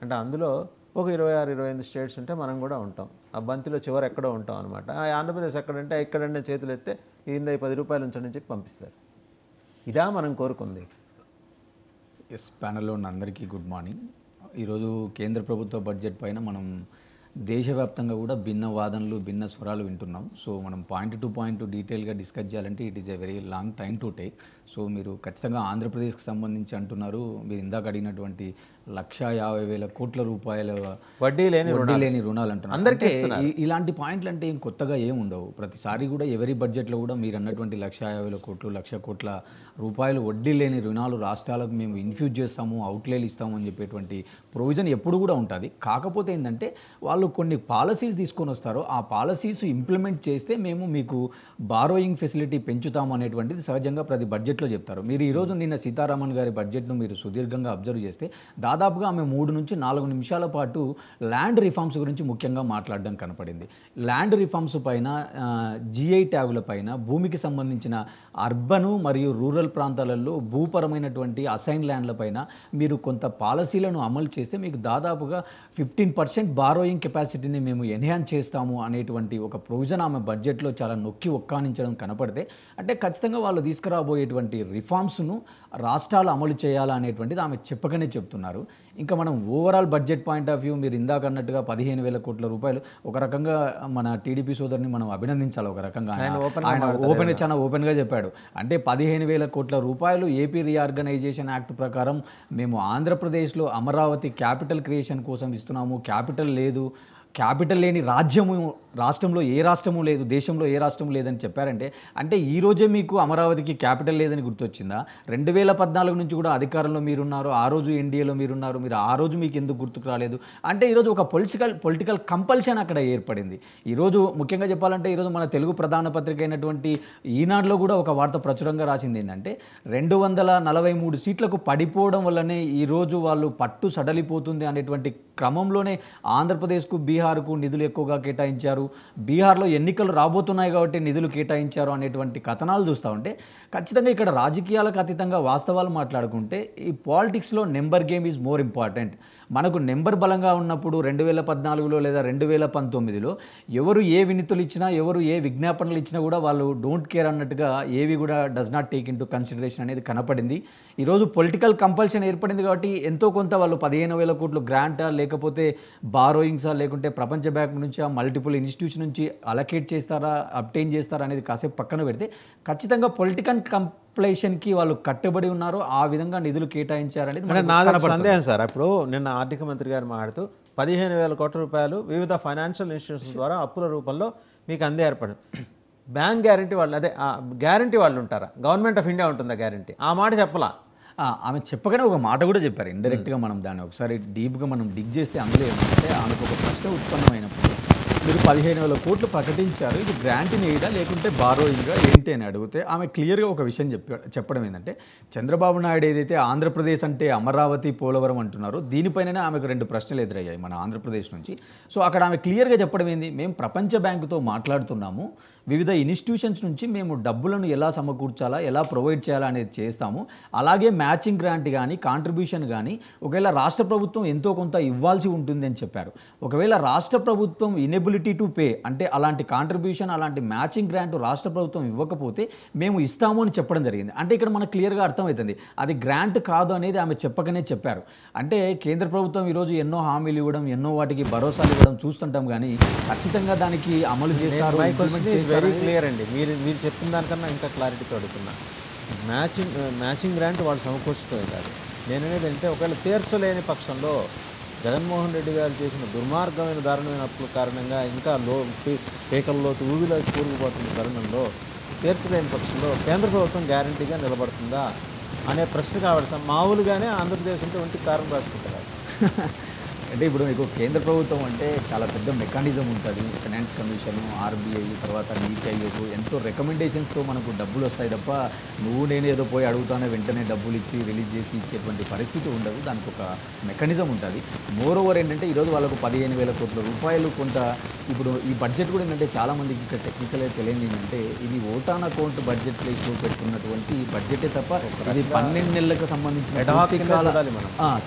అంటే అందులో ఒక 26, 25 స్టేట్స్ ఉంటే మనం కూడా ఉంటాం. ఆ బంతిలో చివరి ఎక్కడో ఉంటాం అనమాట. ఆ ఆంధ్రప్రదేశ్ ఎక్కడంటే ఎక్కడంటే చేతులు ఎత్తే ఇంద 10 రూపాయలు ఉంచండి చెప్పి పంపిస్తారు. ఇదా మనం కోరుకుంది? ఎస్, ప్యానెల్లో ఉన్న అందరికీ గుడ్ మార్నింగ్. ఈరోజు కేంద్ర ప్రభుత్వ బడ్జెట్ పైన మనం దేశవ్యాప్తంగా కూడా భిన్న వాదనలు, భిన్న స్వరాలు వింటున్నాం. సో మనం పాయింట్ టు పాయింట్ డీటెయిల్గా డిస్కస్ చేయాలంటే it is a very long time to take. So మీరు ఖచ్చితంగా ఆంధ్రప్రదేశ్కి సంబంధించి అంటున్నారు, మీరు ఇందాక అడిగినటువంటి 1,50,000 కోట్ల రూపాయల వడ్డీ లేని రుణాలు అంటున్నారు. అందరికీ ఇలాంటి పాయింట్లు అంటే ఏం కొత్తగా ఏం ఉండవు. ప్రతిసారి కూడా ఎవరి బడ్జెట్లో కూడా మీరు అన్నటువంటి 1,50,000 కోట్లు, 1,00,000 కోట్ల రూపాయలు వడ్డీ లేని రుణాలు రాష్ట్రాలకు మేము ఇన్ఫ్యూజ్ చేస్తాము, అవుట్లేలు ఇస్తాము అని చెప్పేటువంటి ప్రొవిజన్ ఎప్పుడు కూడా ఉంటుంది. కాకపోతే ఏంటంటే వాళ్ళు కొన్ని పాలసీస్ తీసుకొని వస్తారో ఆ పాలసీస్ ఇంప్లిమెంట్ చేస్తే మేము మీకు బారోయింగ్ ఫెసిలిటీ పెంచుతాము అనేటువంటిది సహజంగా ప్రతి బడ్జెట్లో చెప్తారు. మీరు ఈరోజు నిన్న సీతారామన్ గారి బడ్జెట్ను మీరు సుదీర్ఘంగా అబ్జర్వ్ చేస్తే దాదాపుగా ఆమె 3 నుంచి 4 నిమిషాల పాటు ల్యాండ్ రిఫార్మ్స్ గురించి ముఖ్యంగా మాట్లాడడం కనపడింది. ల్యాండ్ రిఫార్మ్స్ పైన, జిఐ ట్యాగుల పైన, భూమికి సంబంధించిన అర్బను మరియు రూరల్ ప్రాంతాలలో భూపరమైనటువంటి అసైన్ ల్యాండ్ల పైన మీరు కొంత పాలసీలను అమలు చేస్తే మీకు దాదాపుగా 15% బారోయింగ్ కెపాసిటీని మేము ఎన్హాన్స్ చేస్తాము అనేటువంటి ఒక ప్రొవిజన్ ఆమె బడ్జెట్లో చాలా నొక్కి ఒక్కానించడం కనపడితే అంటే ఖచ్చితంగా వాళ్ళు తీసుకురాబోయేటువంటి రిఫార్మ్స్ను రాష్ట్రాలు అమలు చేయాలా అనేటువంటిది ఆమె చెప్పకనే చెప్తున్నారు. ఇంకా మనం overall budget point of view మీరు ఇందాక అన్నట్టుగా 15,000 కోట్ల రూపాయలు ఒక రకంగా మన టీడీపీ సోదరుని మనం అభినందించాలి. ఒక రకంగా ఆయన చాలా ఓపెన్గా చెప్పాడు. అంటే 15,000 కోట్ల రూపాయలు ఏపీ రీఆర్గనైజేషన్ యాక్ట్ ప్రకారం మేము ఆంధ్రప్రదేశ్లో అమరావతి క్యాపిటల్ క్రియేషన్ కోసం ఇస్తున్నాము. క్యాపిటల్ లేదు, క్యాపిటల్ లేని రాష్ట్రంలో ఏ రాష్ట్రము లేదు, దేశంలో ఏ రాష్ట్రం లేదని చెప్పారంటే అంటే ఈరోజే మీకు అమరావతికి క్యాపిటల్ లేదని గుర్తొచ్చిందా? 2014 నుంచి కూడా అధికారంలో మీరున్నారు, ఆ రోజు ఎన్డీఏలో మీరున్నారు, మీరు ఆ రోజు మీకు ఎందుకు గుర్తుకు రాలేదు అంటే ఈరోజు ఒక పొలిటికల్ కంపల్షన్ అక్కడ ఏర్పడింది. ఈరోజు ముఖ్యంగా చెప్పాలంటే ఈరోజు మన తెలుగు ప్రధాన పత్రిక అయినటువంటి ఈనాడులో కూడా ఒక వార్త ప్రచురంగా రాసింది ఏంటంటే 243 సీట్లకు పడిపోవడం వల్లనే ఈరోజు వాళ్ళు పట్టు సడలిపోతుంది అనేటువంటి క్రమంలోనే ఆంధ్రప్రదేశ్కు, బీహార్కు నిధులు ఎక్కువగా కేటాయించారు, బీహార్లో ఎన్నికలు రాబోతున్నాయి కాబట్టి నిధులు కేటాయించారు అనేటువంటి కథనాలు చూస్తూ ఉంటే ఖచ్చితంగా ఇక్కడ రాజకీయాలకు అతీతంగా వాస్తవాలు మాట్లాడుకుంటే ఈ పాలిటిక్స్లో number game is more important. మనకు నెంబర్ బలంగా ఉన్నప్పుడు 2014లో లేదా 2019లో ఎవరు ఏ వినతులు ఇచ్చినా, ఎవరు ఏ విజ్ఞాపనలు ఇచ్చినా కూడా వాళ్ళు డోంట్ కేర్ అన్నట్టుగా ఏవి కూడా does not take in to consideration అనేది కనపడింది. ఈరోజు పొలిటికల్ కంపల్షన్ ఏర్పడింది కాబట్టి ఎంతో కొంత వాళ్ళు 15,000 కోట్లు గ్రాంటా లేకపోతే బారోయింగ్సా లేకుంటే ప్రపంచ బ్యాంక్ నుంచి ఆ మల్టిపుల్ ఇన్స్టిట్యూషన్ నుంచి అలకేట్ చేస్తారా, అబ్టైన్ చేస్తారా అనేది కాసేపు పక్కన పెడితే ఖచ్చితంగా పొలిటికల్ కంప్లేషన్కి వాళ్ళు కట్టుబడి ఉన్నారు. ఆ విధంగా నిధులు కేటాయించారనేది నాది సందేహం సార్. ఇప్పుడు నిన్న ఆర్థిక మంత్రి గారు మాట్లాడుతూ 15,000 కోట్ల రూపాయలు వివిధ ఫైనాన్షియల్ ఇన్స్టిట్యూషన్స్ ద్వారా అప్పుల రూపంలో మీకు అందే ఏర్పడింది. బ్యాంక్ గ్యారంటీ వాళ్ళు, అదే గ్యారంటీ వాళ్ళు ఉంటారా? గవర్నమెంట్ ఆఫ్ ఇండియా ఉంటుందా గ్యారంటీ? ఆ మాట చెప్పలా ఆమె చెప్పగానే ఒక మాట కూడా చెప్పారు ఇండైరెక్ట్గా. మనం దాన్ని ఒకసారి డీప్గా మనం డిగ్ చేస్తే అందులో ఏమంటే ఆమెకు ఒక ప్రశ్న ఉత్పన్నమైనప్పుడు మీరు 15,000 కోట్లు ప్రకటించారు, ఇది గ్రాంట్ని వేయడా లేకుంటే బారోయింగ్గా ఏంటి అని అడిగితే ఆమె క్లియర్గా ఒక విషయం చెప్పడం ఏంటంటే చంద్రబాబు నాయుడు ఏదైతే ఆంధ్రప్రదేశ్ అంటే అమరావతి, పోలవరం అంటున్నారో దీనిపైననే ఆమెకు 2 ప్రశ్నలు ఎదురయ్యాయి మన ఆంధ్రప్రదేశ్ నుంచి. సో అక్కడ ఆమె క్లియర్గా చెప్పడం ఏంది, మేము ప్రపంచ బ్యాంకుతో మాట్లాడుతున్నాము, వివిధ ఇన్స్టిట్యూషన్స్ నుంచి మేము డబ్బులను ఎలా సమకూర్చాలా, ఎలా ప్రొవైడ్ చేయాలా అనేది చేస్తాము. అలాగే మ్యాచింగ్ గ్రాంట్ కానీ, కాంట్రిబ్యూషన్ కానీ ఒకవేళ రాష్ట్ర ప్రభుత్వం ఎంతో కొంత ఇవ్వాల్సి ఉంటుంది అని చెప్పారు. ఒకవేళ రాష్ట్ర ప్రభుత్వం ఇనెబిలిటీ టు పే అంటే అలాంటి కాంట్రిబ్యూషన్, అలాంటి మ్యాచింగ్ గ్రాంట్ రాష్ట్ర ప్రభుత్వం ఇవ్వకపోతే మేము ఇస్తాము అని చెప్పడం జరిగింది. అంటే ఇక్కడ మనకు క్లియర్గా అర్థమవుతుంది అది గ్రాంట్ కాదు అనేది ఆమె చెప్పకనే చెప్పారు. అంటే కేంద్ర ప్రభుత్వం ఈరోజు ఎన్నో హామీలు ఇవ్వడం, ఎన్నో వాటికి భరోసాలు ఇవ్వడం చూస్తుంటాం కానీ ఖచ్చితంగా దానికి అమలు చేస్తారు. వెరీ క్లియర్ అండి. మీరు చెప్పిన దానికన్నా ఇంకా క్లారిటీతో అడుగుతున్నా. మ్యాచింగ్ గ్రాంట్ వాళ్ళు సమకూర్చుకోవే కాదు. నేను అనేది అంటే ఒకవేళ తీర్చలేని పక్షంలో జగన్మోహన్ రెడ్డి గారు చేసిన దుర్మార్గమైన దారుణమైన అప్పుల కారణంగా ఇంకా పేకల్లో ఊబిలో కూరుకుపోతున్న తరుణంలో తీర్చలేని పక్షంలో కేంద్ర ప్రభుత్వం గ్యారంటీగా నిలబడుతుందా అనే ప్రశ్న కావాలి. మామూలుగానే ఆంధ్రప్రదేశ్ అంటే ఒంటి కారం రాసుకుంటారు. అంటే ఇప్పుడు మీకు కేంద్ర ప్రభుత్వం అంటే చాలా పెద్ద మెకానిజం ఉంటుంది. ఫైనాన్స్ కమిషన్, ఆర్బీఐ, తర్వాత నీతి ఆయోగ్ ఎంతో రికమెండేషన్స్తో మనకు డబ్బులు వస్తాయి తప్ప నువ్వు నేను ఏదో పోయి అడుగుతానే వెంటనే డబ్బులు ఇచ్చి రిలీజ్ చేసి ఇచ్చేటువంటి పరిస్థితి ఉండదు. దానికి ఒక మెకానిజం ఉంటుంది. మోర్ ఓవర్ ఏంటంటే ఈరోజు వాళ్ళకు 15,000 కోట్ల రూపాయలు కొంత ఇప్పుడు ఈ బడ్జెట్ కూడా ఏంటంటే చాలామందికి ఇక్కడ టెక్నికల్గా తెలియదు ఏంటంటే ఇది ఓటాన్ అకౌంట్ బడ్జెట్ ప్లేస్లో పెట్టుకున్నటువంటి బడ్జెటే తప్ప ఇది 12 నెలలకు సంబంధించిన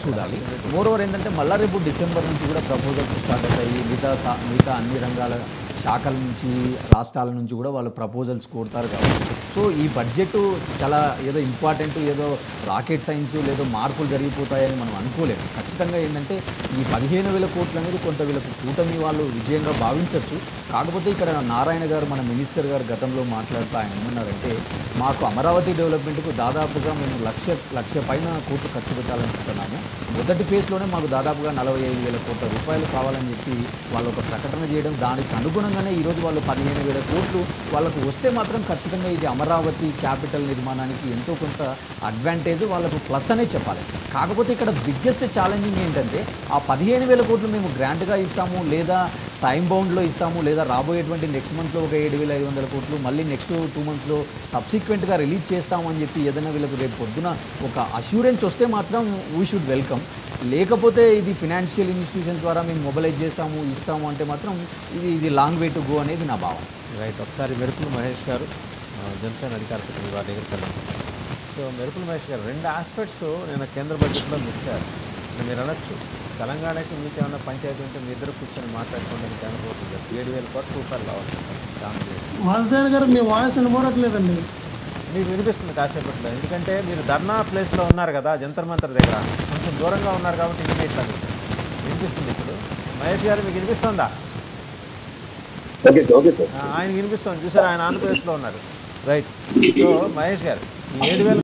చూడాలి. మోర్ ఓవర్ ఏంటంటే మళ్ళా రేపు డిసెంబర్ నుంచి కూడా ప్రపోజల్స్ స్టార్ట్ అవుతాయి. మిగతా అన్ని రంగాల శాఖల నుంచి, రాష్ట్రాల నుంచి కూడా వాళ్ళు ప్రపోజల్స్ కోరుతారు కాబట్టి సో ఈ బడ్జెట్ చాలా ఏదో ఇంపార్టెంట్, ఏదో రాకెట్ సైన్స్, లేదో మార్పులు జరిగిపోతాయని మనం అనుకోలేము. ఖచ్చితంగా ఏంటంటే ఈ 15,000 కోట్లు అనేది కొంత వీళ్ళకు కూటమి వాళ్ళు విజయంగా భావించవచ్చు. కాకపోతే ఇక్కడ నారాయణ గారు, మన మినిస్టర్ గారు గతంలో మాట్లాడుతూ ఆయన ఏమన్నారంటే, మాకు అమరావతి డెవలప్మెంట్కు దాదాపుగా మేము లక్ష పైన కోట్లు ఖర్చు పెట్టాలనుకుంటున్నాము. మొదటి ఫేజ్లోనే మాకు దాదాపుగా 45,000 కోట్ల రూపాయలు కావాలని చెప్పి వాళ్ళు ఒక ప్రకటన చేయడం, దానికి అనుగుణంగానే ఈరోజు వాళ్ళు 15,000 కోట్లు వాళ్ళకు వస్తే మాత్రం ఖచ్చితంగా ఇది అమరావతి క్యాపిటల్ నిర్మాణానికి ఎంతో కొంత అడ్వాంటేజ్, వాళ్ళకు ప్లస్ అనే చెప్పాలి. కాకపోతే ఇక్కడ బిగ్గెస్ట్ ఛాలెంజింగ్ ఏంటంటే ఆ 15,000 కోట్లు మేము గ్రాంట్గా ఇస్తాము, లేదా టైం బౌండ్లో ఇస్తాము, లేదా రాబోయేటువంటి నెక్స్ట్ మంత్లో ఒక 7,500 కోట్లు, మళ్ళీ నెక్స్ట్ 2 మంత్స్లో సబ్సిక్వెంట్గా రిలీజ్ చేస్తామని చెప్పి ఏదైనా వీళ్ళకు రేపు పొద్దున ఒక అష్యూరెన్స్ వస్తే మాత్రం వీ షుడ్ వెల్కమ్. లేకపోతే ఇది ఫినాన్షియల్ ఇన్స్టిట్యూషన్ ద్వారా మేము మొబిలైజ్ ఇస్తాము అంటే మాత్రం ఇది లాంగ్ వే టు గో అనేది నా భావం. రైట్. ఒకసారి మెరుపుల మహేష్ గారు, జనసేన అధికార ప్రతినిధి వారి దగ్గరికి వెళ్ళాం. సో మెరుపుల మహేష్ గారు, 2 ఆస్పెక్ట్స్ నేను కేంద్ర బడ్జెట్లో మిస్ అయ్యారు. మీరు అనొచ్చు తెలంగాణకి మీకు ఏమైనా పంచాయతీ ఉంటే మీ ఇద్దరు కూర్చొని మాట్లాడుకోవడానికి కేంద్ర ప్రభుత్వం 7,000 కోట్ల రూపాయలు కావాలి కాంగ్రెస్. వాసుదేవన్ గారు మీ వాయిస్ వినబడట్లేదండి. మీకు వినిపిస్తుంది కాసేపట్లో, ఎందుకంటే మీరు ధర్నా ప్లేస్లో ఉన్నారు కదా, జంతర్ మంతర్ దగ్గర కొంచెం దూరంగా ఉన్నారు కాబట్టి ఇంటిమేట్ అది వినిపిస్తుంది. ఇప్పుడు మహేష్ గారు మీకు వినిపిస్తుందా? ఆయన వినిపిస్తుంది, చూసారు, ఆయన ఆంధ్రప్రదేశ్లో ఉన్నారు. రైట్. సో మహేష్ గారు, ఈ 7,000